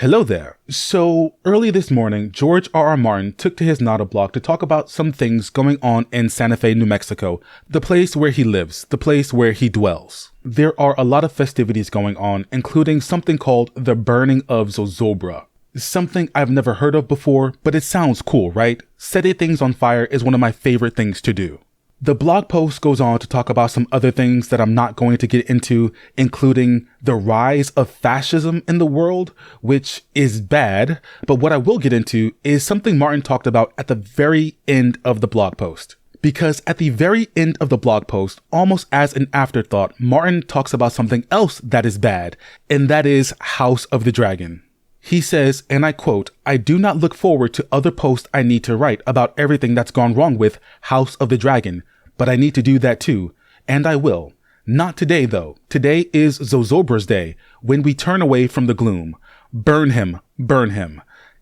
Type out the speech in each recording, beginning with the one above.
Hello there. So early this morning, George R.R. Martin took to his Nada blog to talk about some things going on in Santa Fe, New Mexico, the place where he lives, the place where he dwells. There are a lot of festivities going on, including something called the Burning of Zozobra. Something I've never heard of before, but it sounds cool, right? Setting things on fire is one of my favorite things to do. The blog post goes on to talk about some other things that I'm not going to get into, including the rise of fascism in the world, which is bad. But what I will get into is something Martin talked about at the very end of the blog post. Because at the very end of the blog post, almost as an afterthought, Martin talks about something else that is bad, and that is House of the Dragon. He says, and I quote, "I do not look forward to other posts I need to write about everything that's gone wrong with House of the Dragon, but I need to do that too, and I will. Not today though. Today is Zozobra's day, when we turn away from the gloom. Burn him,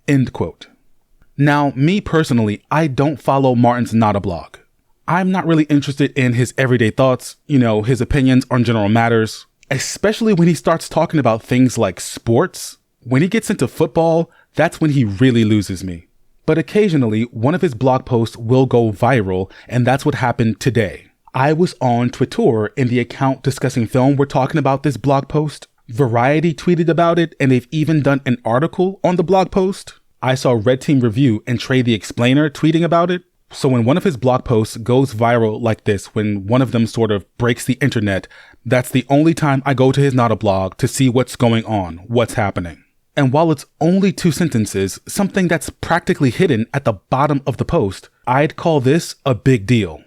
end quote. Now, me personally, I don't follow Martin's Nada blog. I'm not really interested in his everyday thoughts, his opinions on general matters, especially when he starts talking about things like sports. When he gets into football, that's when he really loses me. But occasionally, one of his blog posts will go viral, and that's what happened today. I was on Twitter, and the account discussing film were talking about this blog post. Variety tweeted about it, and they've even done an article on the blog post. I saw Red Team Review and Trey the Explainer tweeting about it. So when one of his blog posts goes viral like this, when one of them sort of breaks the internet, that's the only time I go to his Nada blog to see what's going on, what's happening. And while it's only 2 sentences, something that's practically hidden at the bottom of the post, I'd call this a big deal.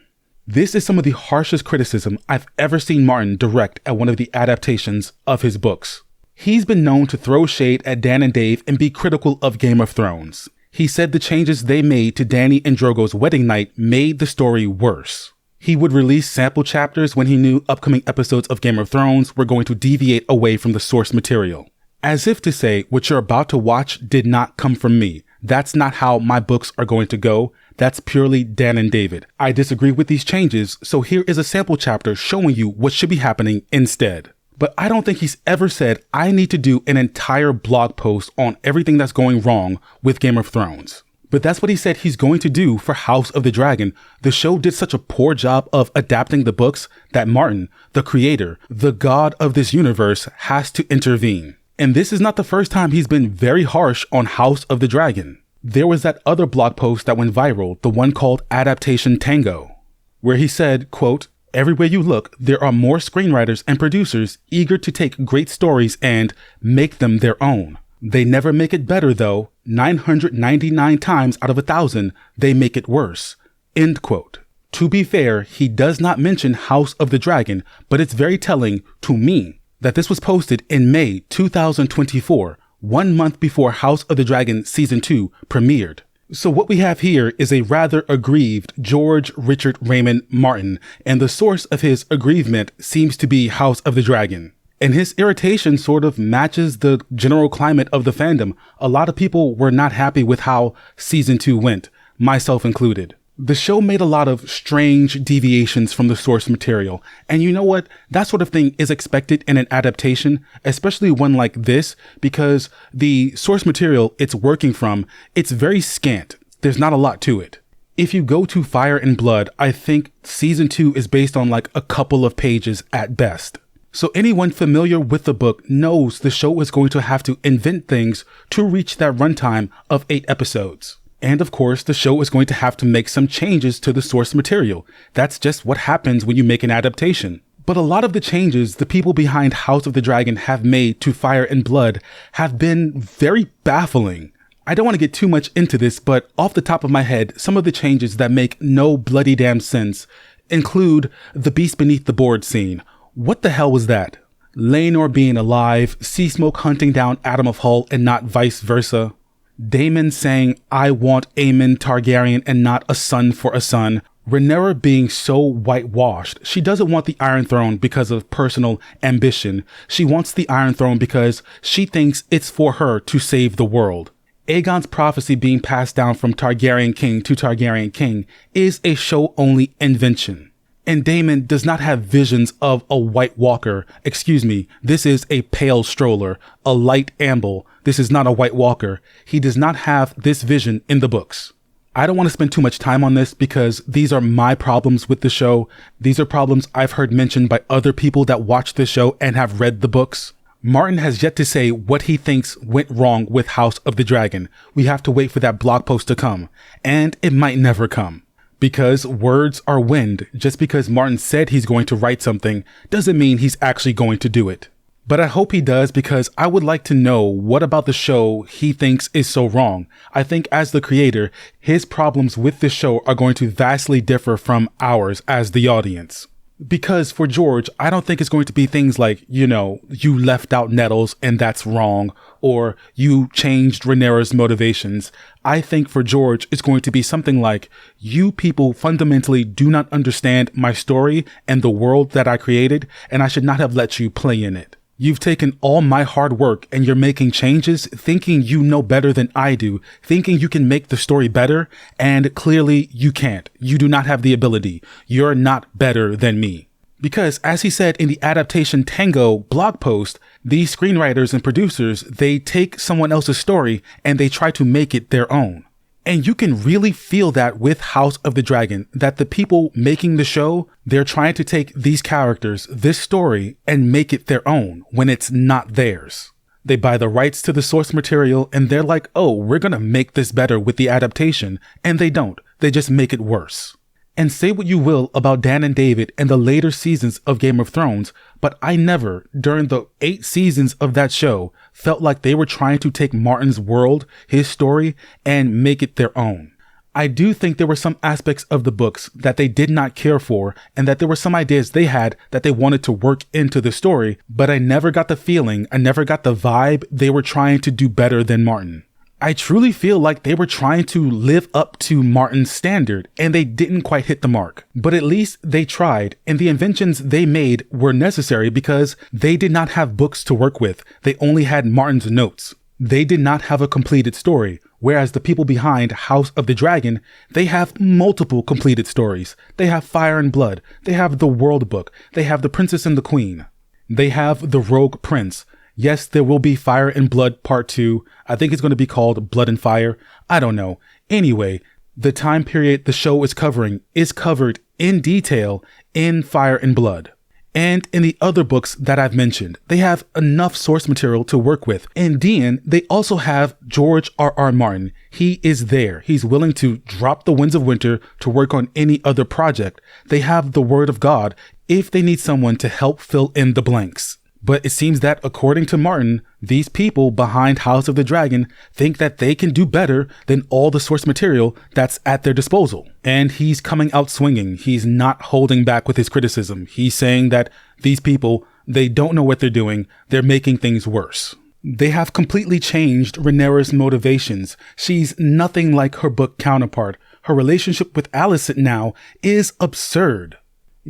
This is some of the harshest criticism I've ever seen Martin direct at one of the adaptations of his books. He's been known to throw shade at Dan and Dave and be critical of Game of Thrones. He said the changes they made to Dany and Drogo's wedding night made the story worse. He would release sample chapters when he knew upcoming episodes of Game of Thrones were going to deviate away from the source material. As if to say, what you're about to watch did not come from me. That's not how my books are going to go. That's purely Dan and David. I disagree with these changes, so here is a sample chapter showing you what should be happening instead. But I don't think he's ever said, I need to do an entire blog post on everything that's going wrong with Game of Thrones. But that's what he said he's going to do for House of the Dragon. The show did such a poor job of adapting the books that Martin, the creator, the god of this universe, has to intervene. And this is not the first time he's been very harsh on House of the Dragon. There was that other blog post that went viral, the one called Adaptation Tango, where he said, quote, "Everywhere you look, there are more screenwriters and producers eager to take great stories and make them their own. They never make it better though. 999 times out of 1,000, they make it worse." End quote. To be fair, he does not mention House of the Dragon, but it's very telling to me that this was posted in May 2024, 1 month before House of the Dragon Season 2 premiered. So what we have here is a rather aggrieved George Richard Raymond Martin, and the source of his aggrievement seems to be House of the Dragon. And his irritation sort of matches the general climate of the fandom. A lot of people were not happy with how Season 2 went, myself included. The show made a lot of strange deviations from the source material, and you know what? That sort of thing is expected in an adaptation, especially one like this, because the source material it's working from, it's very scant. There's not a lot to it. If you go to Fire and Blood, I think Season 2 is based on like a couple of pages at best. So anyone familiar with the book knows the show is going to have to invent things to reach that runtime of 8 episodes. And of course, the show is going to have to make some changes to the source material. That's just what happens when you make an adaptation. But a lot of the changes the people behind House of the Dragon have made to Fire and Blood have been very baffling. I don't want to get too much into this, but off the top of my head, some of the changes that make no bloody damn sense include the Beast Beneath the Board scene. What the hell was that? Laenor being alive, Seasmoke hunting down Adam of Hull and not vice versa. Daemon saying, "I want Aemon Targaryen and not a son for a son." Rhaenyra being so whitewashed. She doesn't want the Iron Throne because of personal ambition. She wants the Iron Throne because she thinks it's for her to save the world. Aegon's prophecy being passed down from Targaryen king to Targaryen king is a show-only invention. And Daemon does not have visions of a white walker. Excuse me, this is a pale stroller, a light amble. This is not a white walker. He does not have this vision in the books. I don't want to spend too much time on this because these are my problems with the show. These are problems I've heard mentioned by other people that watch the show and have read the books. Martin has yet to say what he thinks went wrong with House of the Dragon. We have to wait for that blog post to come. And it might never come. Because words are wind. Just because Martin said he's going to write something doesn't mean he's actually going to do it. But I hope he does because I would like to know what about the show he thinks is so wrong. I think as the creator, his problems with the show are going to vastly differ from ours as the audience. Because for George, I don't think it's going to be things like, you left out Nettles and that's wrong, or you changed Rhaenyra's motivations. I think for George, it's going to be something like, you people fundamentally do not understand my story and the world that I created, and I should not have let you play in it. You've taken all my hard work and you're making changes, thinking you know better than I do, thinking you can make the story better, and clearly you can't. You do not have the ability. You're not better than me. Because as he said in the Adaptation Tango blog post, these screenwriters and producers, they take someone else's story and they try to make it their own. And you can really feel that with House of the Dragon, that the people making the show, they're trying to take these characters, this story, and make it their own when it's not theirs. They buy the rights to the source material and they're like, oh, we're gonna make this better with the adaptation. And they don't. They just make it worse. And say what you will about Dan and David and the later seasons of Game of Thrones, but I never, during the 8 seasons of that show, felt like they were trying to take Martin's world, his story, and make it their own. I do think there were some aspects of the books that they did not care for, and that there were some ideas they had that they wanted to work into the story, but I never got the feeling, I never got the vibe they were trying to do better than Martin. I truly feel like they were trying to live up to Martin's standard and they didn't quite hit the mark. But at least they tried, and the inventions they made were necessary because they did not have books to work with. They only had Martin's notes. They did not have a completed story, whereas the people behind House of the Dragon, they have multiple completed stories. They have Fire and Blood. They have the World Book. They have The Princess and the Queen. They have The Rogue Prince. Yes, there will be Fire and Blood Part 2. I think it's going to be called Blood and Fire. I don't know. Anyway, the time period the show is covering is covered in detail in Fire and Blood. And in the other books that I've mentioned, they have enough source material to work with. In Dune, they also have George R.R. Martin. He is there. He's willing to drop the Winds of Winter to work on any other project. They have the Word of God if they need someone to help fill in the blanks. But it seems that, according to Martin, these people behind House of the Dragon think that they can do better than all the source material that's at their disposal. And he's coming out swinging. He's not holding back with his criticism. He's saying that these people, they don't know what they're doing. They're making things worse. They have completely changed Rhaenyra's motivations. She's nothing like her book counterpart. Her relationship with Alicent now is absurd.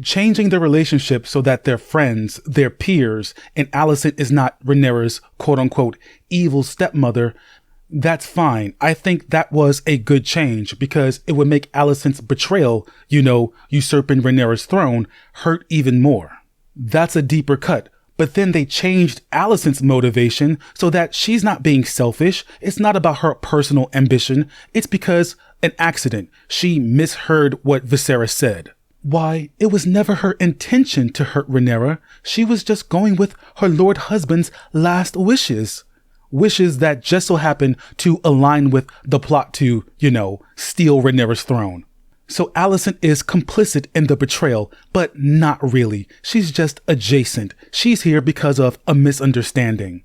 Changing their relationship so that they're friends, they're peers, and Alicent is not Rhaenyra's quote-unquote evil stepmother, that's fine. I think that was a good change because it would make Alicent's betrayal, usurping Rhaenyra's throne, hurt even more. That's a deeper cut. But then they changed Alicent's motivation so that she's not being selfish. It's not about her personal ambition. It's because an accident. She misheard what Viserys said. Why, it was never her intention to hurt Rhaenyra. She was just going with her Lord Husband's last wishes. Wishes that just so happened to align with the plot to, steal Rhaenyra's throne. So Alicent is complicit in the betrayal, but not really. She's just adjacent. She's here because of a misunderstanding.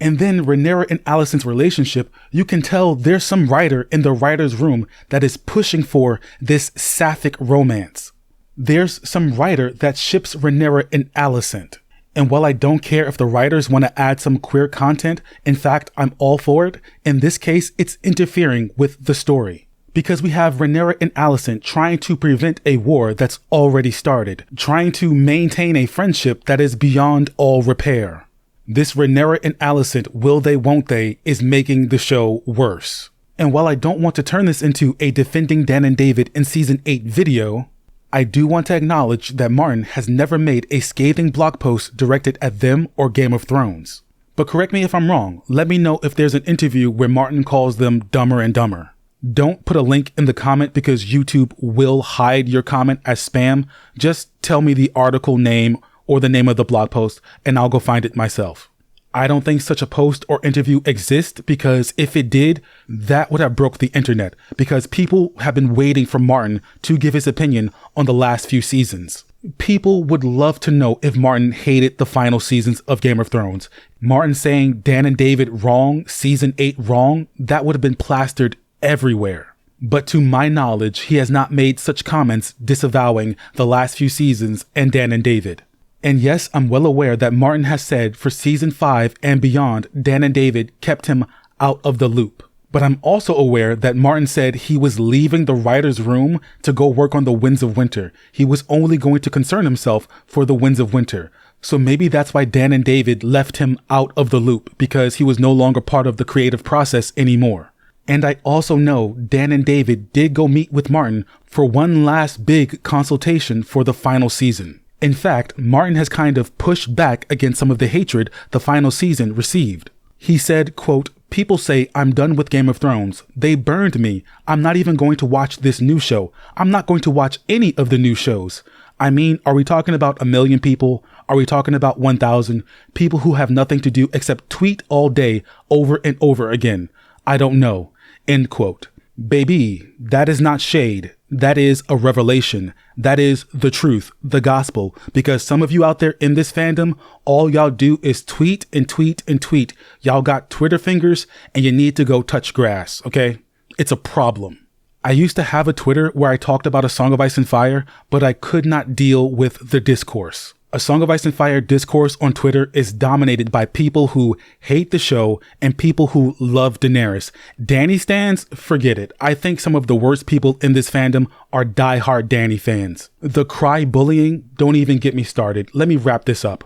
And then Rhaenyra and Alicent's relationship, you can tell there's some writer in the writer's room that is pushing for this sapphic romance. There's some writer that ships Rhaenyra and Alicent. And while I don't care if the writers want to add some queer content, in fact, I'm all for it. In this case, it's interfering with the story. Because we have Rhaenyra and Alicent trying to prevent a war that's already started, trying to maintain a friendship that is beyond all repair. This Rhaenyra and Alicent, will they, won't they, is making the show worse. And while I don't want to turn this into a defending Dan and David in season 8 video, I do want to acknowledge that Martin has never made a scathing blog post directed at them or Game of Thrones. But correct me if I'm wrong. Let me know if there's an interview where Martin calls them dumber and dumber. Don't put a link in the comment because YouTube will hide your comment as spam. Just tell me the article name or the name of the blog post and I'll go find it myself. I don't think such a post or interview exists because if it did, that would have broke the internet because people have been waiting for Martin to give his opinion on the last few seasons. People would love to know if Martin hated the final seasons of Game of Thrones. Martin saying Dan and David wrong, season 8 wrong, that would have been plastered everywhere. But to my knowledge, he has not made such comments disavowing the last few seasons and Dan and David. And yes, I'm well aware that Martin has said for season 5 and beyond, Dan and David kept him out of the loop. But I'm also aware that Martin said he was leaving the writer's room to go work on the Winds of Winter. He was only going to concern himself for the Winds of Winter. So maybe that's why Dan and David left him out of the loop because he was no longer part of the creative process anymore. And I also know Dan and David did go meet with Martin for one last big consultation for the final season. In fact, Martin has kind of pushed back against some of the hatred the final season received. He said, quote, "People say I'm done with Game of Thrones. They burned me. I'm not even going to watch this new show. I'm not going to watch any of the new shows." I mean, are we talking about 1 million people? Are we talking about 1,000 people who have nothing to do except tweet all day over and over again? I don't know. End quote. Baby, that is not shade. That is a revelation. That is the truth, the gospel. Because some of you out there in this fandom, all y'all do is tweet and tweet and tweet. Y'all got Twitter fingers and you need to go touch grass, okay? It's a problem. I used to have a Twitter where I talked about A Song of Ice and Fire, but I could not deal with the discourse. A Song of Ice and Fire discourse on Twitter is dominated by people who hate the show and people who love Daenerys. Dany stans, forget it. I think some of the worst people in this fandom are diehard Dany fans. The cry bullying, don't even get me started. Let me wrap this up.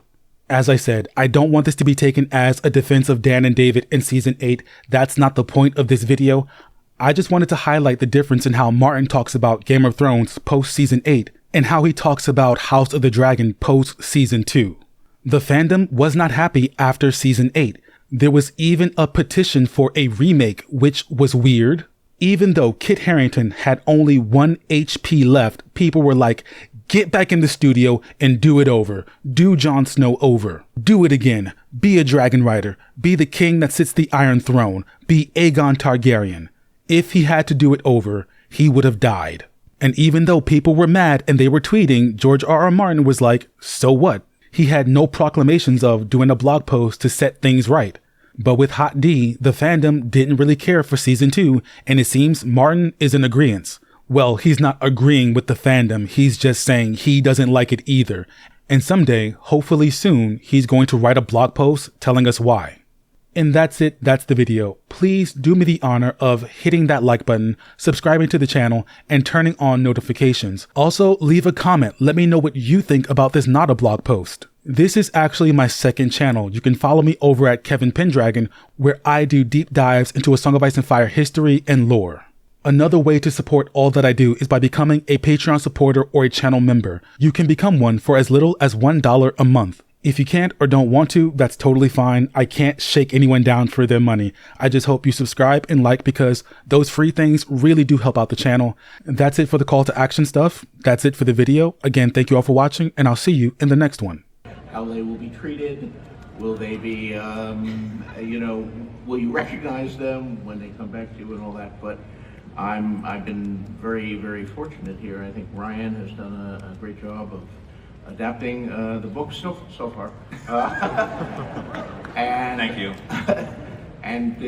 As I said, I don't want this to be taken as a defense of Dan and David in season 8. That's not the point of this video. I just wanted to highlight the difference in how Martin talks about Game of Thrones post season 8 and how he talks about House of the Dragon post season 2. The fandom was not happy after season 8. There was even a petition for a remake, which was weird. Even though Kit Harington had only 1 HP left, people were like, get back in the studio and do it over. Do Jon Snow over. Do it again. Be a dragon rider. Be the king that sits the Iron Throne. Be Aegon Targaryen. If he had to do it over, he would have died. And even though people were mad and they were tweeting, George R.R. Martin was like, so what? He had no proclamations of doing a blog post to set things right. But with Hot D, the fandom didn't really care for season 2, and it seems Martin is in agreement. Well, he's not agreeing with the fandom, he's just saying he doesn't like it either. And someday, hopefully soon, he's going to write a blog post telling us why. And that's it, that's the video. Please do me the honor of hitting that like button, subscribing to the channel, and turning on notifications. Also, leave a comment, let me know what you think about this not a blog post. This is actually my second channel. You can follow me over at Kevin Pendragon, where I do deep dives into A Song of Ice and Fire history and lore. Another way to support all that I do is by becoming a Patreon supporter or a channel member. You can become one for as little as $1 a month. If you can't or don't want to, that's totally fine. I can't shake anyone down for their money. I just hope you subscribe and like because those free things really do help out the channel. That's it for the call to action stuff. That's it for the video. Again, thank you all for watching and I'll see you in the next one. How they will be treated, will they be, will you recognize them when they come back to you and all that, but I've been very, very fortunate here. I think Ryan has done a great job of adapting the book so far. And thank you. And